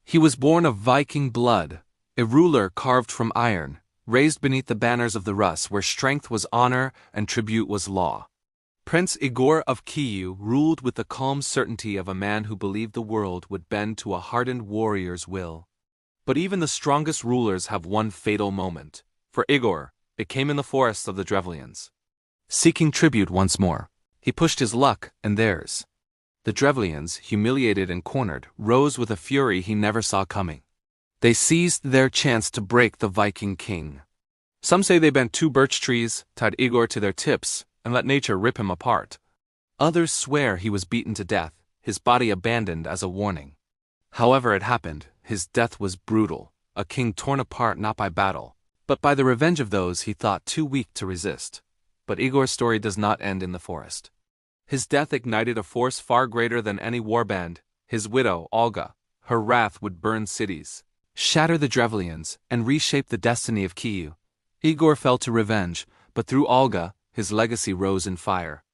He was born of Viking blood, a ruler carved from iron, raised beneath the banners of the Rus where strength was honor and tribute was law. Prince Igor of Kyiv ruled with the calm certainty of a man who believed the world would bend to a hardened warrior's will. But even the strongest rulers have one fatal moment. For Igor, it came in the forests of the Drevlians. Seeking tribute once more, he pushed his luck and theirs. The Drevlians, humiliated and cornered, rose with a fury he never saw coming. They seized their chance to break the Viking king. Some say they bent 2 birch trees, tied Igor to their tips, and let nature rip him apart. Others swear he was beaten to death, his body abandoned as a warning. However it happened, his death was brutal, a king torn apart not by battle, but by the revenge of those he thought too weak to resist. But Igor's story does not end in the forest. His death ignited a force far greater than any warband. His widow, Olga, her wrath would burn cities, shatter the Drevlians, and reshape the destiny of Kyiv. Igor fell to revenge, but through Olga, his legacy rose in fire.